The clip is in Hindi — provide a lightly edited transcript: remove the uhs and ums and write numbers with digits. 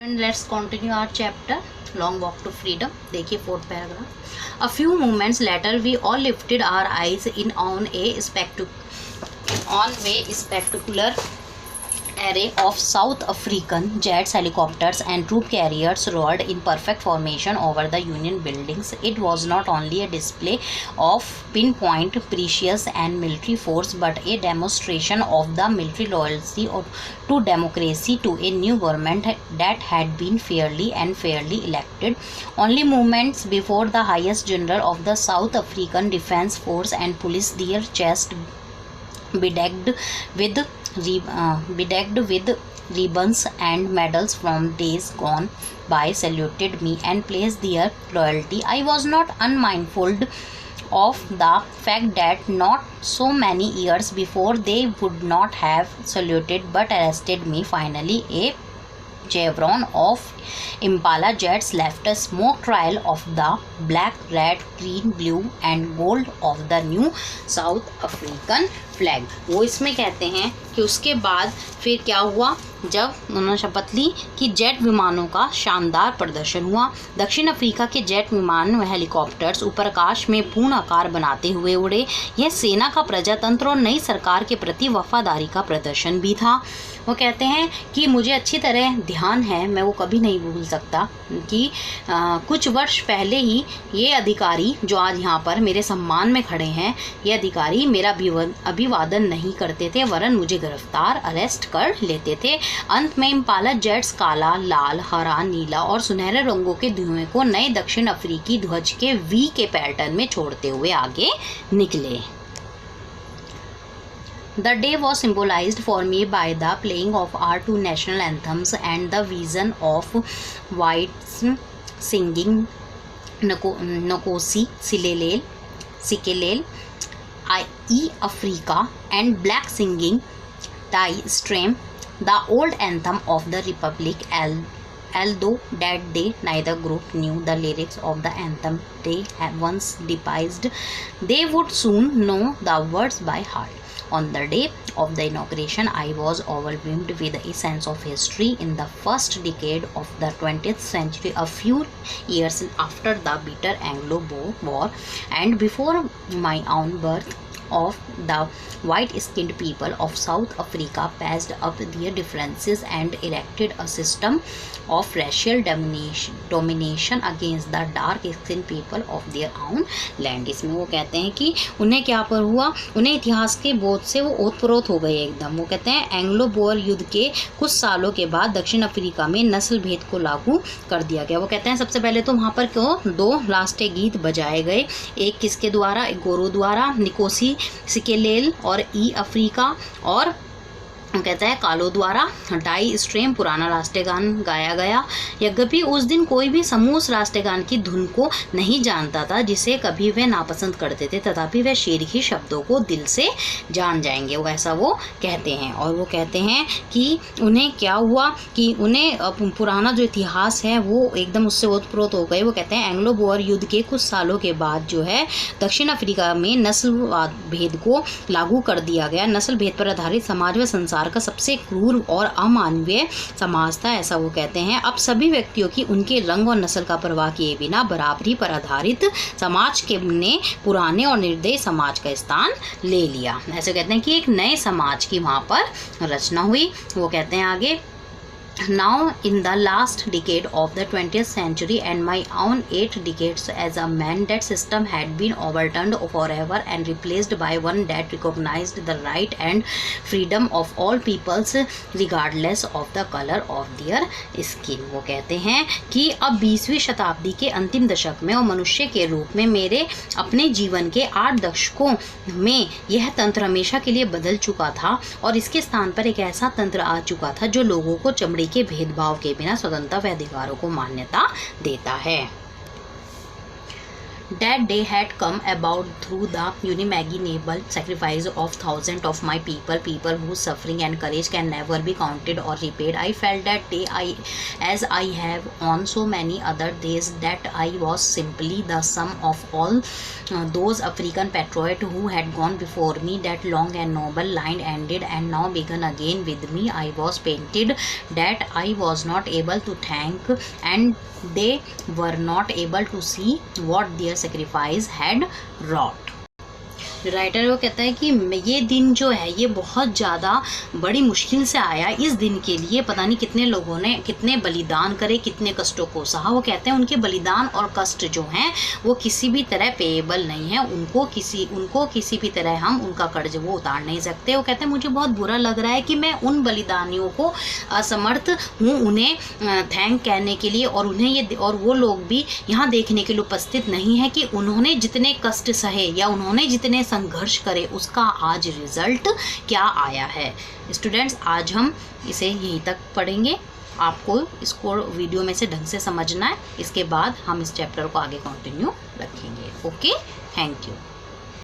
Let's continue our chapter Long Walk to Freedom. देखिए fourth paragraph. A few moments later we all lifted our eyes in on a spectacular array of South African jets, helicopters and troop carriers roared in perfect formation over the Union buildings. It was not only a display of pinpoint precision and military force, but a demonstration of the military loyalty to democracy, to a new government that had been fairly elected. Only moments before, the highest general of the South African Defence Force and police, their chests bedecked with ribbons and medals from days gone by, saluted me and placed their loyalty. I was not unmindful of the fact that not so many years before they would not have saluted but arrested me. Finally, a chevron of Impala jets left a smoke trail of the black, red, green, blue and gold of the new South African flag. वो इसमें कहते हैं कि उसके बाद फिर क्या हुआ, जब उन्होंने शपथ ली कि जेट विमानों का शानदार प्रदर्शन हुआ. दक्षिण अफ्रीका के जेट विमान व हेलीकॉप्टर्स ऊपर आकाश में पूर्ण आकार बनाते हुए उड़े. यह सेना का प्रजातंत्र और नई सरकार के प्रति वफादारी का प्रदर्शन भी था. वो कहते हैं कि मुझे अच्छी तरह ध्यान है, मैं वो कभी नहीं भूल सकता कि कुछ वर्ष पहले ही ये अधिकारी जो आज यहाँ पर मेरे सम्मान में खड़े हैं, ये अधिकारी मेरा अभिवादन नहीं करते थे, वरन मुझे गिरफ्तार अरेस्ट कर लेते थे. अंत में इम्पाला जेट्स काला, लाल, हरा, नीला और सुनहरे रंगों के धुएं को नए दक्षिण अफ्रीकी ध्वज के वी के पैटर्न में छोड़ते हुए आगे निकले. The day was symbolized for me by the playing of our two national anthems and the vision of whites singing Nkosi Sikelel E Africa and black singing Tai Stream, the old anthem of the Republic. Although that day neither group knew the lyrics of the anthem they had once devised, they would soon know the words by heart. On the day of the inauguration, I was overwhelmed with a sense of history. In the first decade of the 20th century, a few years after the bitter Anglo-Boer War and before my own birth, of the white-skinned people of South Africa patched up their differences and erected a system of racial domination against the dark-skinned people of their own land. इसमें वो कहते हैं कि उन्हें क्या पर हुआ, उन्हें इतिहास के बोझ से वो ओतप्रोत हो गए एकदम. वो कहते हैं एंग्लो बोअर युद्ध के कुछ सालों के बाद दक्षिण अफ्रीका में नस्ल भेद को लागू कर दिया गया. वो कहते हैं सबसे पहले तो वहाँ पर क्यों दो राष्ट्रीय गीत बजाए गए, एक किसके द्वारा, एक गोरो द्वारा, निकोसी सिकेलेल और ई अफ्रीका, और कहता है कालो द्वारा डाई स्ट्रेम पुराना राष्ट्रीय गान गाया गया. यद्यपि उस दिन कोई भी समूह उस राष्ट्रीय गान की धुन को नहीं जानता था जिसे कभी वे नापसंद करते थे, तथापि वे शेर ही शब्दों को दिल से जान जाएंगे, वो ऐसा वो कहते हैं. और वो कहते हैं कि उन्हें क्या हुआ कि उन्हें पुराना जो इतिहास है वो एकदम उससे ओतप्रोत हो गए. वो कहते हैं एंग्लो बोअर युद्ध के कुछ सालों के बाद जो है दक्षिण अफ्रीका में नस्लवाद भेद को लागू कर दिया गया. नस्ल भेद पर आधारित समाज व संसार का सबसे क्रूर और अमानवीय समाज था, ऐसा वो कहते हैं. अब सभी व्यक्तियों की उनके रंग और नस्ल का परवाह किए बिना बराबरी पर आधारित समाज के ने पुराने और निर्दयी समाज का स्थान ले लिया. ऐसे कहते हैं कि एक नए समाज की वहाँ पर रचना हुई. वो कहते हैं आगे, Now in the last decade of the 20th century and my own 8 decades as a man, that system had been overturned forever and replaced by one that recognized the right and freedom of all peoples regardless of the color of their skin. वो कहते हैं कि अब 20वीं शताब्दी के अंतिम दशक में और मनुष्य के रूप में मेरे अपने जीवन के 8 दशकों में यह तंत्र हमेशा के लिए बदल चुका था और इसके स्थान पर एक ऐसा तंत्र आ चुका था जो लोगों को चमड़ी के भेदभाव के बिना स्वतंत्रता व अधिकारों को मान्यता देता है. That day had come about through the unimaginable sacrifice of thousands of my people whose suffering and courage can never be counted or repaid. I felt that day, as I have on so many other days, that I was simply the sum of all those African patriots who had gone before me. That long and noble line ended and now began again with me. I was painted that I was not able to thank, and they were not able to see what their sacrifice had wrought. Writer वो कहता है कि ये दिन जो है ये बहुत ज़्यादा बड़ी मुश्किल से आया। इस दिन के लिए पता नहीं कितने लोगों ने कितने बलिदान करे, कितने कष्टों को सहा। वो कहते हैं उनके बलिदान और कष्ट जो हैं वो किसी भी तरह पेएबल नहीं है। उनको किसी भी तरह हम उनका कर्ज वो उतार नहीं सकते। वो कहते हैं मुझे बहुत बुरा लग रहा है कि मैं उन बलिदानियों को असमर्थ हूँ उन्हें थैंक कहने के लिए, और उन्हें और वो लोग भी यहाँ देखने के लिए उपस्थित नहीं है कि उन्होंने जितने कष्ट सहे या उन्होंने जितने संघर्ष करे उसका आज रिजल्ट क्या आया है। स्टूडेंट्स, आज हम इसे यहीं तक पढ़ेंगे। आपको इसको वीडियो में से ढंग से समझना है। इसके बाद हम इस चैप्टर को आगे कंटिन्यू रखेंगे। Okay, thank you.